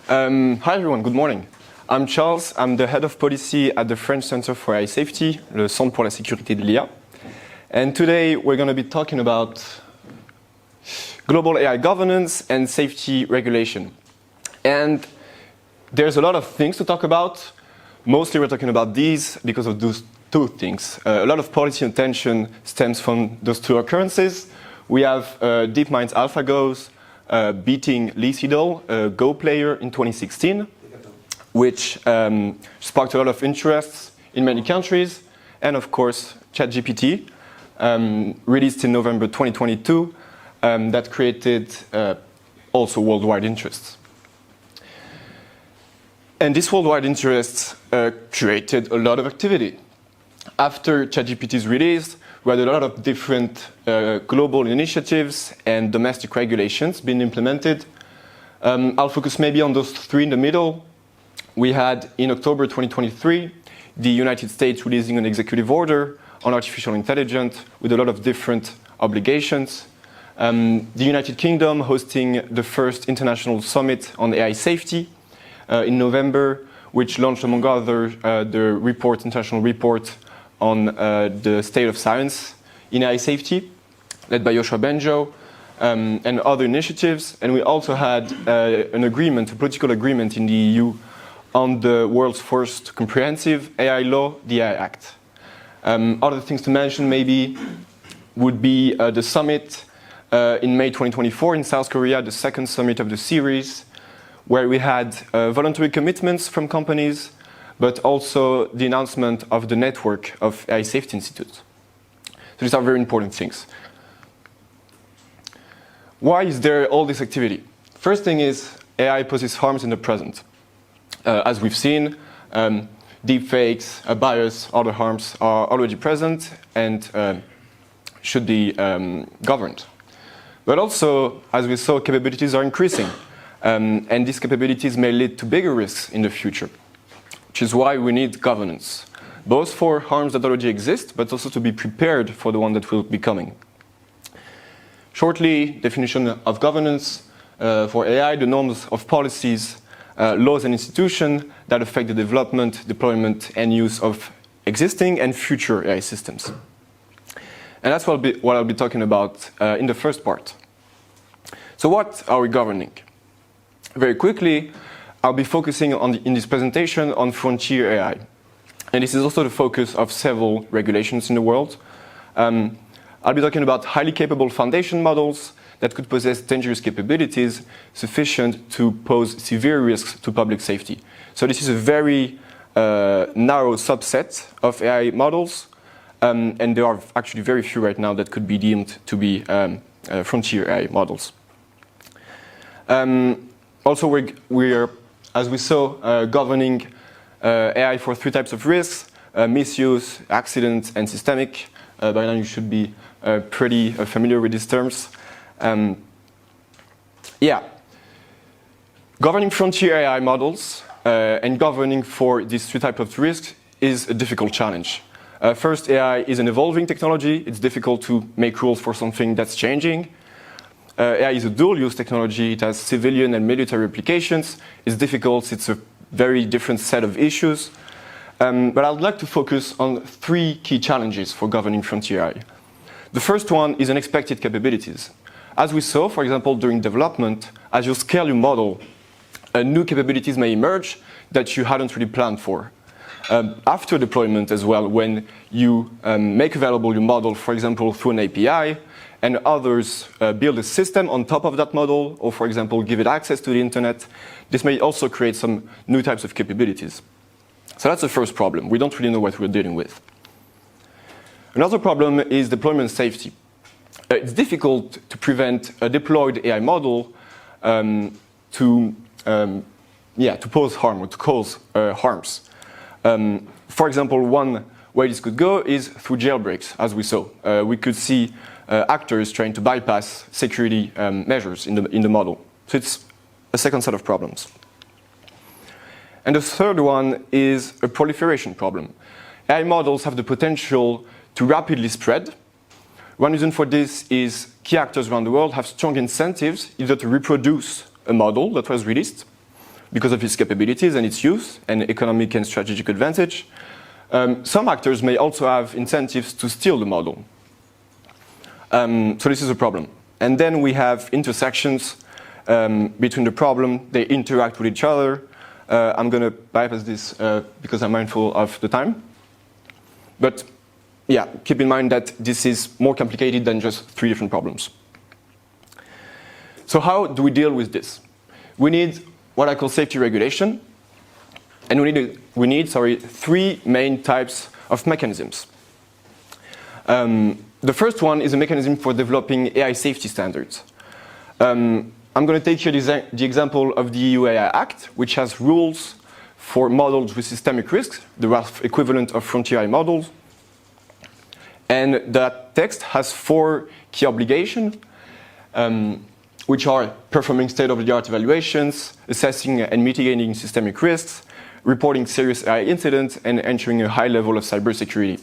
Hi everyone, good morning. I'm Charles, I'm the head of policy at the French Center for AI Safety, le Centre pour la Sécurité de l'IA. And today we're going to be talking about global AI governance and safety regulation. And there's a lot of things to talk about. Mostly we're talking about these because of those two things. A lot of policy attention stems from those two occurrences. We have DeepMind's AlphaGo's beating Lee Sedol, a Go player, in 2016, which sparked a lot of interest in many countries. And of course, ChatGPT, released in November 2022, that created also worldwide interest. And this worldwide interest created a lot of activity. After ChatGPT's release, we had a lot of different global initiatives and domestic regulations being implemented. I'll focus maybe on those three in the middle. We had, in October 2023, the United States releasing an executive order on artificial intelligence with a lot of different obligations. The United Kingdom hosting the first international summit on AI safety in November, which launched, among others, the international report on the state of science in AI safety, led by Yoshua Bengio, and other initiatives. And we also had an agreement, a political agreement in the EU on the world's first comprehensive AI law, the AI Act. Other things to mention maybe would be the summit in May 2024 in South Korea, the second summit of the series, where we had voluntary commitments from companies, but also the announcement of the network of AI safety institutes. So these are very important things. Why is there all this activity? First thing is AI poses harms in the present. As we've seen, deepfakes, bias, other harms are already present and should be governed. But also, as we saw, capabilities are increasing. And these capabilities may lead to bigger risks in the future, which is why we need governance, both for harms that already exist, but also to be prepared for the one that will be coming. Shortly, definition of governance for AI, the norms of policies, laws and institutions that affect the development, deployment, and use of existing and future AI systems. And that's what I'll be talking about in the first part. So what are we governing? Very quickly, I'll be focusing in this presentation on frontier AI. And this is also the focus of several regulations in the world. I'll be talking about highly capable foundation models that could possess dangerous capabilities sufficient to pose severe risks to public safety. So this is a very narrow subset of AI models, and there are actually very few right now that could be deemed to be frontier AI models. Also, we're, as we saw, governing AI for three types of risks: misuse, accident, and systemic. By now you should be pretty familiar with these terms. Governing frontier AI models and governing for these three types of risks is a difficult challenge. First, AI is an evolving technology. It's difficult to make rules for something that's changing. AI is a dual-use technology. It has civilian and military applications. It's difficult. It's a very different set of issues. But I'd like to focus on three key challenges for governing frontier AI. The first one is unexpected capabilities. As we saw, for example, during development, as you scale your model, new capabilities may emerge that you hadn't really planned for. After deployment as well, when you make available your model, for example, through an API, and others build a system on top of that model, or for example, give it access to the internet, this may also create some new types of capabilities. So that's the first problem. We don't really know what we're dealing with. Another problem is deployment safety. It's difficult to prevent a deployed AI model to pose harm or to cause harms. For example, one way this could go is through jailbreaks, as we saw. We could see actors trying to bypass security measures in the model. So it's a second set of problems. And the third one is a proliferation problem. AI models have the potential to rapidly spread. One reason for this is key actors around the world have strong incentives either to reproduce a model that was released because of its capabilities and its use and economic and strategic advantage. Some actors may also have incentives to steal the model. So this is a problem. And then we have intersections between the problem. They interact with each other. I'm going to bypass this because I'm mindful of the time. But yeah, keep in mind that this is more complicated than just 3 different problems. So how do we deal with this? We need what I call safety regulation. And we need 3 main types of mechanisms. The first one is a mechanism for developing AI safety standards. I'm going to take here the example of the EU AI Act, which has rules for models with systemic risks, the rough equivalent of frontier AI models. And that text has 4 key obligations, which are performing state-of-the-art evaluations, assessing and mitigating systemic risks, reporting serious AI incidents, and ensuring a high level of cybersecurity.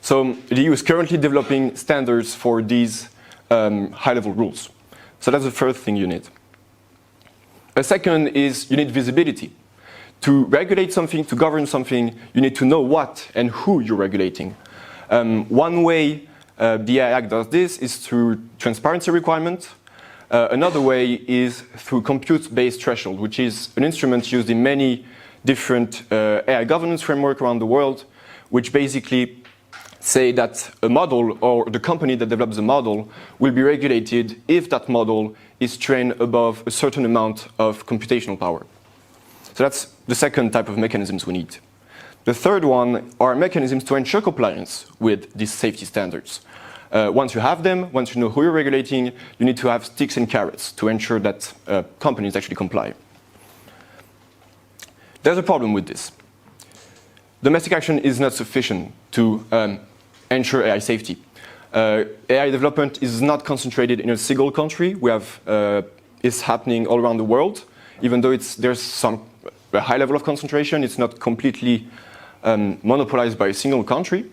So the EU is currently developing standards for these high-level rules. So that's the first thing you need. A second is you need visibility. To regulate something, to govern something, you need to know what and who you're regulating. One way the AI Act does this is through transparency requirements. Another way is through compute-based threshold, which is an instrument used in many different AI governance frameworks around the world, which basically say that a model or the company that develops the model will be regulated if that model is trained above a certain amount of computational power. So that's the second type of mechanisms we need. The third one are mechanisms to ensure compliance with these safety standards. Once you have them, once you know who you're regulating, you need to have sticks and carrots to ensure that companies actually comply. There's a problem with this. Domestic action is not sufficient to ensure AI safety. AI development is not concentrated in a single country. It's happening all around the world. Even though there's a high level of concentration, it's not completely monopolized by a single country.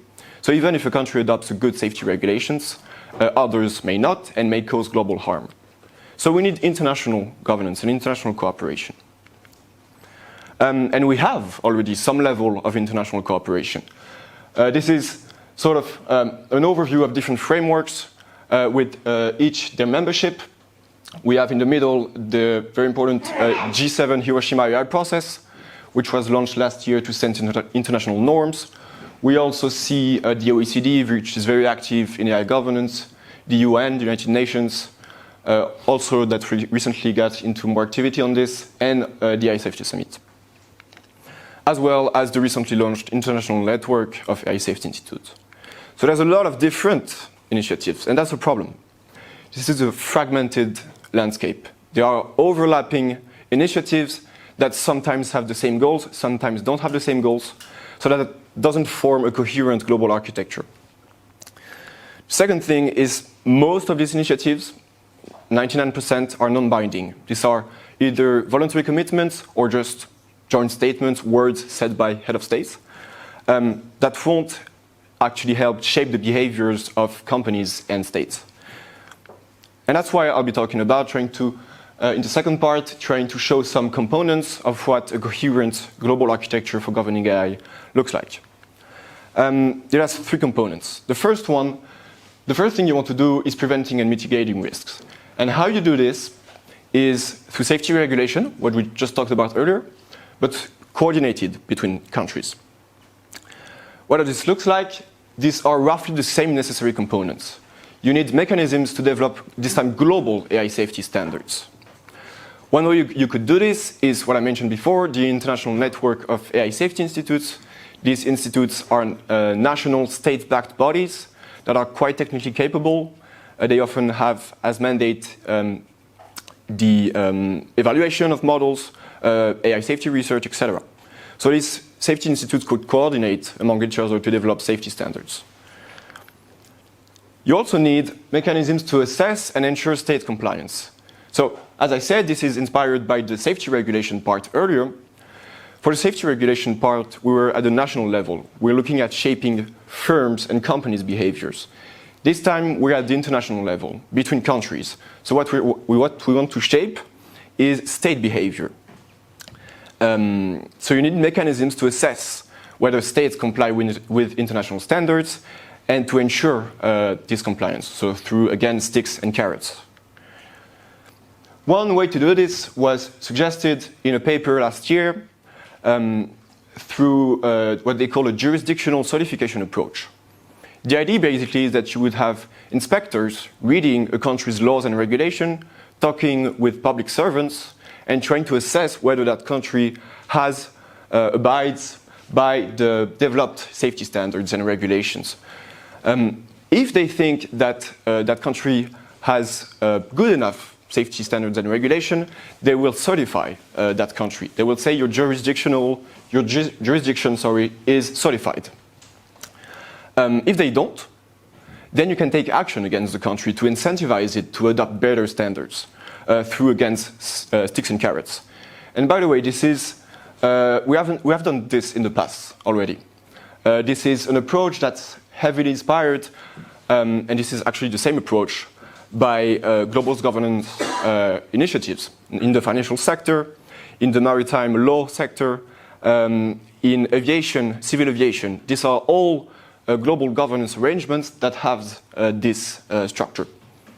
So even if a country adopts good safety regulations, others may not and may cause global harm. So we need international governance and international cooperation. And we have already some level of international cooperation. This is sort of an overview of different frameworks with each their membership. We have in the middle the very important G7 Hiroshima AI process, which was launched last year to set international norms. We also see the OECD, which is very active in AI governance, the UN, the United Nations, also that recently got into more activity on this, and the AI Safety Summit, as well as the recently launched International Network of AI Safety Institutes. So there's a lot of different initiatives, and that's a problem. This is a fragmented landscape. There are overlapping initiatives that sometimes have the same goals, sometimes don't have the same goals, so that it doesn't form a coherent global architecture. Second thing is most of these initiatives, 99%, are non-binding. These are either voluntary commitments or just joint statements, words said by head of states, that won't actually help shape the behaviors of companies and states. And that's why I'll be talking about in the second part, trying to show some components of what a coherent global architecture for governing AI looks like. There are 3 components. The first thing you want to do is preventing and mitigating risks. And how you do this is through safety regulation, what we just talked about earlier, but coordinated between countries. What does this look like? These are roughly the same necessary components. You need mechanisms to develop, this time, global AI safety standards. One way you could do this is what I mentioned before, the International Network of AI Safety Institutes. These institutes are national state-backed bodies that are quite technically capable. They often have as mandate the evaluation of models, AI safety research, etc. So these safety institutes could coordinate among each other to develop safety standards. You also need mechanisms to assess and ensure state compliance. So, as I said, this is inspired by the safety regulation part earlier. For the safety regulation part, we were at the national level. We're looking at shaping firms' and companies' behaviors. This time, we're at the international level, between countries. So what we want to shape is state behavior. So you need mechanisms to assess whether states comply with international standards and to ensure this compliance, so through, again, sticks and carrots. One way to do this was suggested in a paper last year through what they call a jurisdictional certification approach. The idea basically is that you would have inspectors reading a country's laws and regulation, talking with public servants, and trying to assess whether that country abides by the developed safety standards and regulations. If they think that that country has good enough safety standards and regulation, they will certify that country. They will say your jurisdiction is certified. If they don't, then you can take action against the country to incentivize it to adopt better standards through sticks and carrots. And by the way, this is we have done this in the past already. This is an approach that's heavily inspired, and this is actually the same approach by global governance initiatives in the financial sector, in the maritime law sector, in aviation, civil aviation. These are all global governance arrangements that have this structure.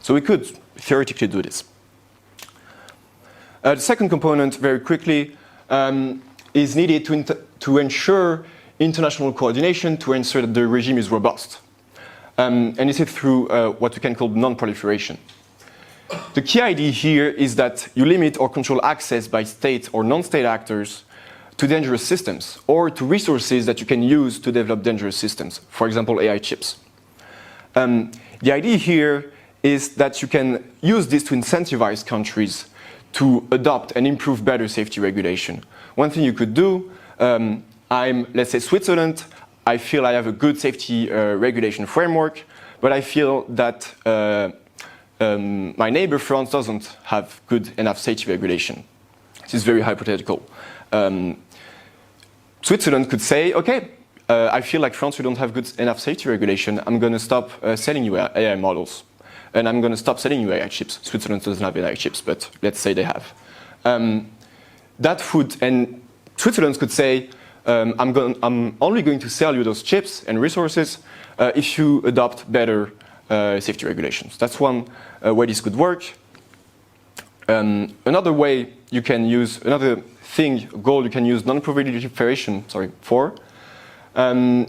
So we could theoretically do this. The second component, very quickly, is needed to ensure international coordination to ensure that the regime is robust. And this is through what we can call non-proliferation. The key idea here is that you limit or control access by state or non-state actors to dangerous systems or to resources that you can use to develop dangerous systems, for example, AI chips. The idea here is that you can use this to incentivize countries to adopt and improve better safety regulation. One thing you could do, let's say Switzerland, I feel I have a good safety regulation framework, but I feel that my neighbor France doesn't have good enough safety regulation. This is very hypothetical. Switzerland could say, okay, I feel like France, you don't have good enough safety regulation. I'm going to stop selling you AI models. And I'm going to stop selling you AI chips. Switzerland doesn't have AI chips, but let's say they have. And Switzerland could say, I'm only going to sell you those chips and resources if you adopt better safety regulations. That's one way this could work. Another way you can use, goal you can use non-proliferation for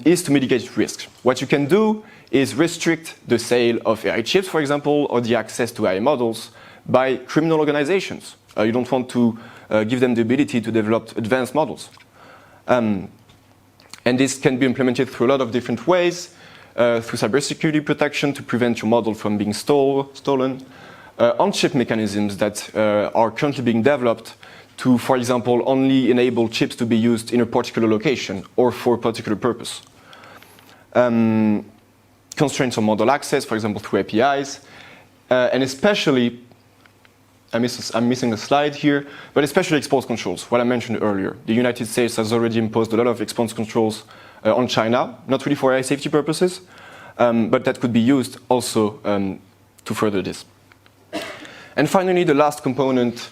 is to mitigate risk. What you can do is restrict the sale of AI chips, for example, or the access to AI models by criminal organizations. You don't want to give them the ability to develop advanced models. And this can be implemented through a lot of different ways, through cybersecurity protection to prevent your model from being stolen, on-chip mechanisms that are currently being developed to, for example, only enable chips to be used in a particular location or for a particular purpose. Constraints on model access, for example, through APIs, and especially, I'm missing a slide here, but especially export controls, what I mentioned earlier. The United States has already imposed a lot of export controls on China, not really for AI safety purposes, but that could be used also to further this. And finally, the last component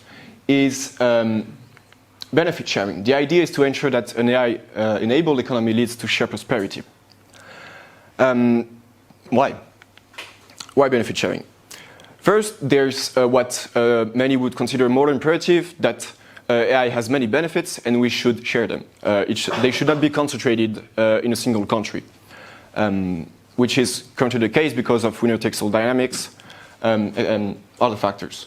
is benefit sharing. The idea is to ensure that an AI-enabled economy leads to shared prosperity. Why? Why benefit sharing? First, there's what many would consider a moral imperative that AI has many benefits and we should share them. They should not be concentrated in a single country, which is currently the case because of winner-takes-all dynamics and other factors.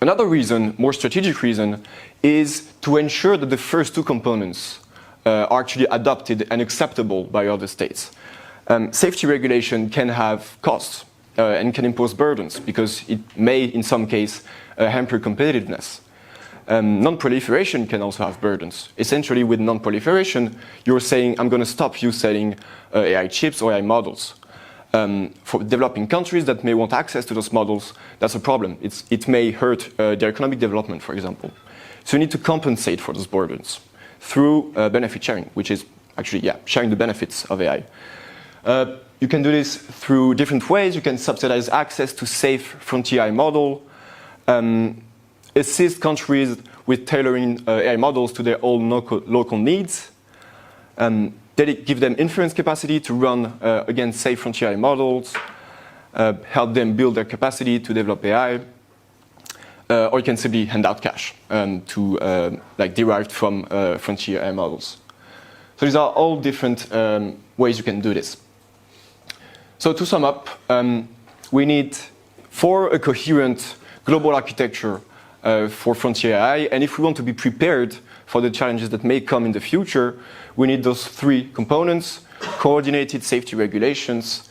Another reason, more strategic reason, is to ensure that the first two components are actually adopted and acceptable by other states. Safety regulation can have costs and can impose burdens because it may, in some case, hamper competitiveness. Non-proliferation can also have burdens. Essentially, with non-proliferation, you're saying, I'm going to stop you selling AI chips or AI models. For developing countries that may want access to those models, that's a problem. It may hurt their economic development, for example. So you need to compensate for those burdens through benefit sharing, which is actually, sharing the benefits of AI. You can do this through different ways. You can subsidize access to safe frontier AI model, assist countries with tailoring AI models to their own local needs. They give them inference capacity to run, again, safe frontier AI models, help them build their capacity to develop AI, or you can simply hand out cash derived from frontier AI models. So these are all different ways you can do this. So to sum up, we need, for a coherent global architecture for frontier AI, and if we want to be prepared for the challenges that may come in the future, we need those three components: coordinated safety regulations,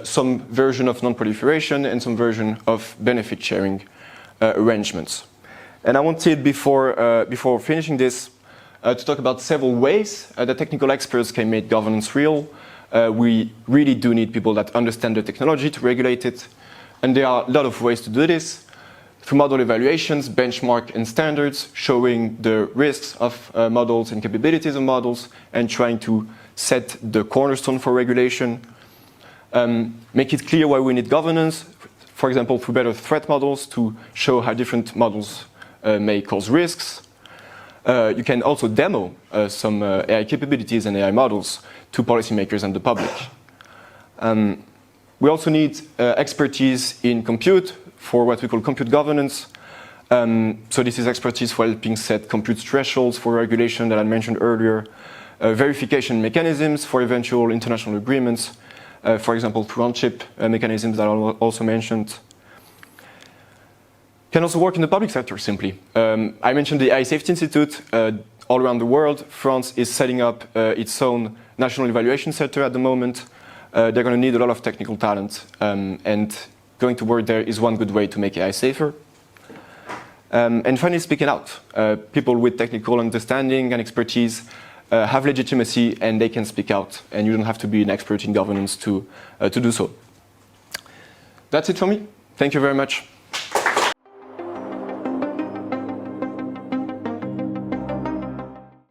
some version of non-proliferation, and some version of benefit sharing arrangements. And I wanted, before finishing this, to talk about several ways that technical experts can make governance real. We really do need people that understand the technology to regulate it, and there are a lot of ways to do this. Through model evaluations, benchmark and standards, showing the risks of models and capabilities of models, and trying to set the cornerstone for regulation. Make it clear why we need governance, for example, through better threat models to show how different models may cause risks. You can also demo some AI capabilities and AI models to policymakers and the public. We also need expertise in compute for what we call compute governance. So this is expertise for helping set compute thresholds for regulation that I mentioned earlier, verification mechanisms for eventual international agreements, for example, through on-chip mechanisms that I also mentioned. Can also work in the public sector, simply. I mentioned the AI Safety Institute. All around the world, France is setting up its own national evaluation center at the moment. They're going to need a lot of technical talent, and going to work there is one good way to make AI safer. And finally, speaking out. People with technical understanding and expertise have legitimacy, and they can speak out, and you don't have to be an expert in governance to do so. That's it for me. Thank you very much.